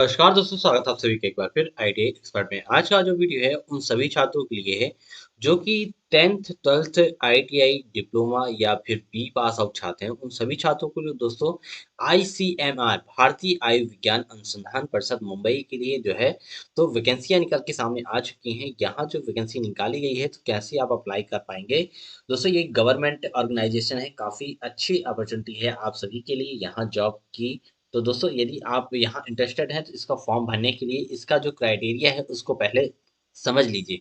नमस्कार दोस्तों, स्वागत है आप सभी का एक बार फिर आईटी एक्सपर्ट में। आज का जो वीडियो है उन सभी छात्रों के लिए है जो कि 10th 12th आईटीआई डिप्लोमा या फिर बी पास आउट छात्र हैं। उन सभी छात्रों के लिए दोस्तों आईसीएमआर भारतीय आयुर्विज्ञान अनुसंधान परिषद मुंबई के लिए जो है तो वैकेंसियां निकल के सामने आ चुकी हैं। यहाँ जो वैकेंसी निकाली गई है तो कैसे आप अप्लाई कर पाएंगे दोस्तों। ये गवर्नमेंट ऑर्गेनाइजेशन है, काफ़ी अच्छी अपॉर्चुनिटी है आप सभी के लिए यहाँ जॉब की। तो दोस्तों यदि आप यहाँ इंटरेस्टेड हैं तो इसका फॉर्म भरने के लिए इसका जो क्राइटेरिया है उसको पहले समझ लीजिए।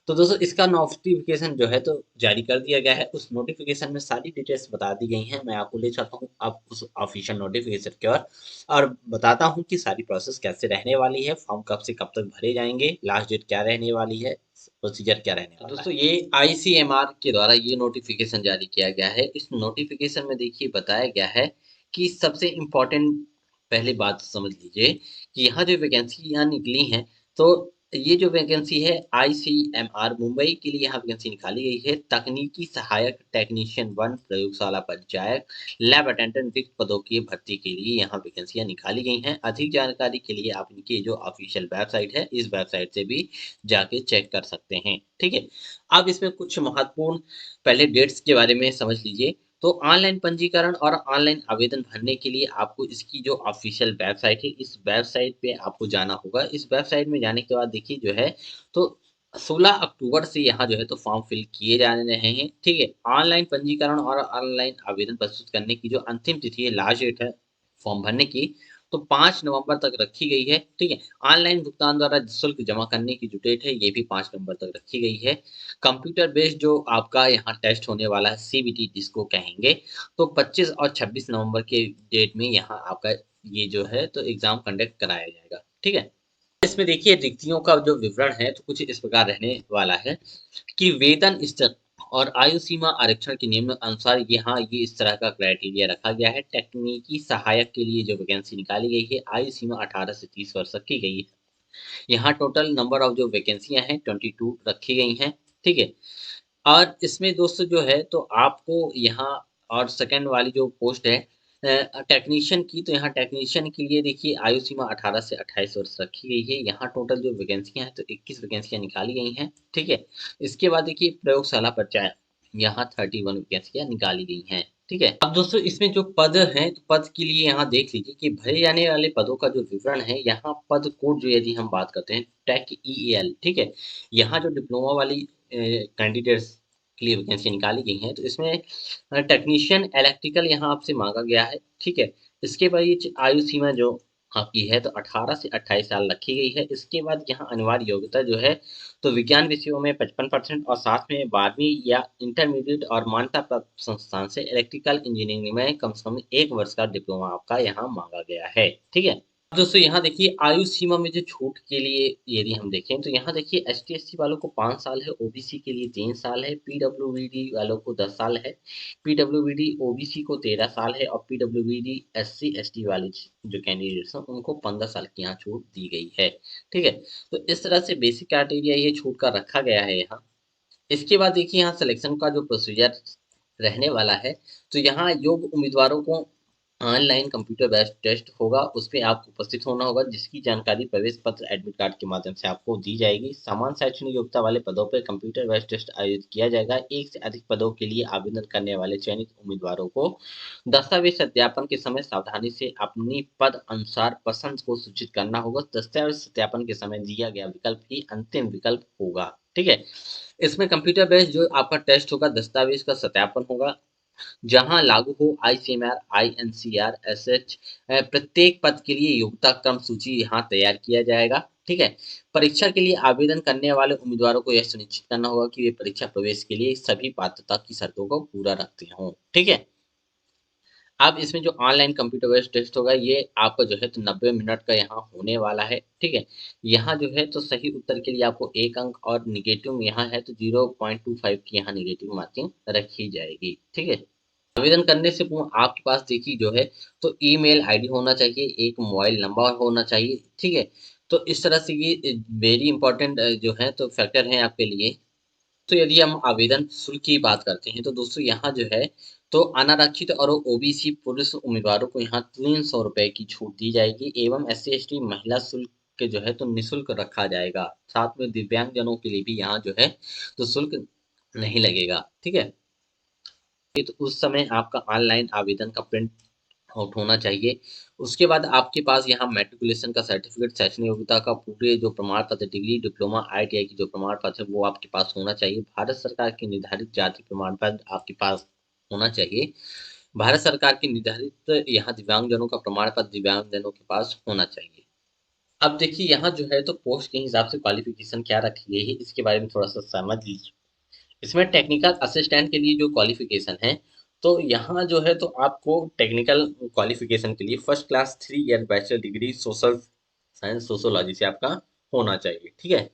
तो दोस्तों इसका नोटिफिकेशन जो है तो जारी कर दिया गया है। उस नोटिफिकेशन में सारी डिटेल्स बता दी गई हैं। मैं आपको ले जाता हूँ आप उस ऑफिशियल नोटिफिकेशन की ओर और बताता हूँ कि सारी प्रोसेस कैसे रहने वाली है, फॉर्म कब से कब तक भरे जाएंगे, लास्ट डेट क्या रहने वाली है, प्रोसीजर क्या रहने वाला है। दोस्तों ये आईसीएमआर के द्वारा ये नोटिफिकेशन जारी किया गया है। इस नोटिफिकेशन में देखिए बताया गया है कि सबसे इम्पोर्टेंट पहली बात समझ लीजिए कि यहाँ जो वैकेंसियाँ निकली हैं तो ये जो वैकेंसी है आईसीएमआर मुंबई के लिए यहाँ वैकेंसी निकाली गई है। तकनीकी सहायक टेक्नीशियन 1 प्रयोगशाला परिचायक लैब अटेंडेंट रिक्त पदों की भर्ती के लिए यहाँ वैकेंसियाँ निकाली गई हैं। अधिक जानकारी के लिए आप इनकी जो ऑफिशियल वेबसाइट है इस वेबसाइट से भी जाके चेक कर सकते हैं। ठीक है, अब इसमें कुछ महत्वपूर्ण पहले डेट्स के बारे में समझ लीजिए। तो ऑनलाइन पंजीकरण और ऑनलाइन आवेदन भरने के लिए आपको इसकी जो ऑफिशियल वेबसाइट है इस वेबसाइट पे आपको जाना होगा। इस वेबसाइट में जाने के बाद देखिए जो है तो 16 अक्टूबर से यहाँ जो है तो फॉर्म फिल किए जाने रहे हैं। ठीक है, ऑनलाइन पंजीकरण और ऑनलाइन आवेदन प्रस्तुत करने की जो अंतिम तिथि है, लास्ट डेट है फॉर्म भरने की, तो 5 नवंबर तक रखी गई है। ठीक है, ऑनलाइन भुगतान द्वारा शुल्क जमा करने की जो डेट है ये भी 5 नवंबर तक रखी गई है। कंप्यूटर बेस्ड जो आपका यहाँ टेस्ट होने वाला है सीबीटी जिसको कहेंगे, तो 25 और 26 नवंबर के डेट में यहाँ आपका ये जो है तो एग्जाम कंडक्ट कराया जाएगा। ठीक है, इसमें देखिए रिक्तियों का जो विवरण है तो कुछ इस प्रकार रहने वाला है कि वेतन स्तर और आयु सीमा आरक्षण के नियम अनुसार यहाँ ये इस तरह का क्राइटेरिया रखा गया है। तकनीकी सहायक के लिए जो वैकेंसी निकाली गई है आयु सीमा 18 से 30 वर्ष तक की गई है। यहाँ टोटल नंबर ऑफ जो वैकेंसियां हैं 22 रखी गई हैं। ठीक है, और इसमें दोस्तों जो है तो आपको यहाँ और सेकंड वाली जो पोस्ट है टेक्नीशियन की, तो यहाँ टेक्नीशियन के लिए देखिए आयु सीमा 18 से 28 वर्ष रखी गई है। यहाँ टोटल जो वैकेंसियां हैं तो 21 वैकेंसियां निकाली गई हैं। ठीक है, इसके बाद देखिए प्रयोगशाला परिचायक यहाँ 31 वैकेंसियां निकाली गई हैं। ठीक है, अब दोस्तों इसमें जो पद हैं तो पद के लिए यहाँ देख लीजिए कि भरे जाने वाले पदों का जो विवरण है। यहाँ पद कोड जो यदि हम बात करते हैं टेक ईएल, ठीक है, यहाँ जो डिप्लोमा वाली कैंडिडेट्स के लिए वैकेंसी निकाली गई हैं तो इसमें टेक्नीशियन इलेक्ट्रिकल यहाँ आपसे मांगा गया है। ठीक है, इसके बाद ये आयु सीमा जो आपकी है तो 18 से 28 साल रखी गई है। इसके बाद यहाँ अनिवार्य योग्यता जो है तो विज्ञान विषयों में 55% और साथ में 12वीं या इंटरमीडिएट और मान्यता प्राप्त संस्थान से इलेक्ट्रिकल इंजीनियरिंग में कम से कम 1 वर्ष का डिप्लोमा आपका यहाँ मांगा गया है। ठीक है, दोस्तों यहाँ देखिए आयु सीमा में जो छूट के लिए यदि हम देखें तो यहाँ देखिए एस टी एस सी वालों को 5 साल है, ओबीसी के लिए 3 साल है, पीडब्ल्यूबीडी वालों को 10 साल है, पीडब्ल्यूबीडी ओबीसी को 13 साल है और पीडब्ल्यूबीडी एससी एसटी वाले जो कैंडिडेट्स हैं उनको 15 साल की यहाँ छूट दी गई है। ठीक है, तो इस तरह से बेसिक क्राइटेरिया ये छूट का रखा गया है यहाँ। इसके बाद देखिए यहाँ सिलेक्शन का जो प्रोसीजर रहने वाला है तो यहाँ योग्य उम्मीदवारों को ऑनलाइन कंप्यूटर बेस्ड टेस्ट होगा, उस पे आपको उपस्थित होना होगा जिसकी जानकारी प्रवेश पत्र एडमिट कार्ड के माध्यम से आपको दी जाएगी। समान शैक्षणिक योग्यता वाले पदों पर कंप्यूटर बेस्ड टेस्ट आयोजित किया जाएगा। एक से अधिक पदों के लिए आवेदन करने वाले चयनित उम्मीदवारों को दस्तावेज सत्यापन के समय सावधानी से अपनी पद अनुसार पसंद को सूचित करना होगा। दस्तावेज सत्यापन के समय दिया गया विकल्प ही अंतिम विकल्प होगा। ठीक है, इसमें कंप्यूटर बेस्ड जो आपका टेस्ट होगा, दस्तावेज का सत्यापन होगा जहां लागू हो आईसीएमआर आईएनसीआर एसएच। प्रत्येक पद के लिए योग्यता क्रम सूची यहाँ तैयार किया जाएगा। ठीक है, परीक्षा के लिए आवेदन करने वाले उम्मीदवारों को यह सुनिश्चित करना होगा कि वे परीक्षा प्रवेश के लिए सभी पात्रता की शर्तों को पूरा रखते हों। ठीक है, अब इसमें जो ऑनलाइन कंप्यूटर बेस्ड टेस्ट होगा ये आपका जो है तो 90 मिनट का यहाँ होने वाला है। ठीक है, यहाँ जो है तो सही उत्तर के लिए आपको 1 अंक और निगेटिव यहाँ है तो 0.25 की यहाँ निगेटिव मार्किंग रखी जाएगी। ठीक है, आवेदन करने से पूर्व आपके पास देखिए जो है तो ईमेल आईडी होना चाहिए, एक मोबाइल नंबर होना चाहिए। ठीक है, तो इस तरह से ये वेरी इंपॉर्टेंट जो है तो फैक्टर है आपके लिए। तो यदि हम आवेदन शुल्क की बात करते हैं तो दोस्तों यहाँ जो है तो अनारक्षित और ओबीसी पुरुष उम्मीदवारों को यहाँ 300 रुपए की छूट दी जाएगी एवं एससी एसटी महिला शुल्क के जो है तो निःशुल्क रखा जाएगा। साथ में दिव्यांग जनों के लिए भी यहाँ जो है तो शुल्क नहीं लगेगा। ठीक है, ये तो उस समय आपका ऑनलाइन आवेदन का प्रिंट आउट होना चाहिए। उसके बाद आपके पास यहाँ मैट्रिकुलेशन का सर्टिफिकेट, शैक्षणिक योग्यता का पूरे जो प्रमाण पत्र, डिग्री, डिप्लोमा, आईटीआई की जो प्रमाण पत्र है वो आपके पास होना चाहिए। भारत सरकार के निर्धारित जाति प्रमाण पत्र आपके पास होना चाहिए। भारत सरकार की निर्धारित यहाँ दिव्यांगजनों का प्रमाण पत्र दिव्यांगजनों के पास होना चाहिए। अब देखिए यहाँ जो है तो पोस्ट के हिसाब से क्वालिफिकेशन क्या रखी गई है इसके बारे में थोड़ा सा समझ लीजिए। इसमें टेक्निकल असिस्टेंट के लिए जो क्वालिफिकेशन है तो यहाँ जो है तो आपको टेक्निकल क्वालिफिकेशन के लिए first class 3 year bachelor degree social science sociology से आपका होना चाहिए। ठीक है,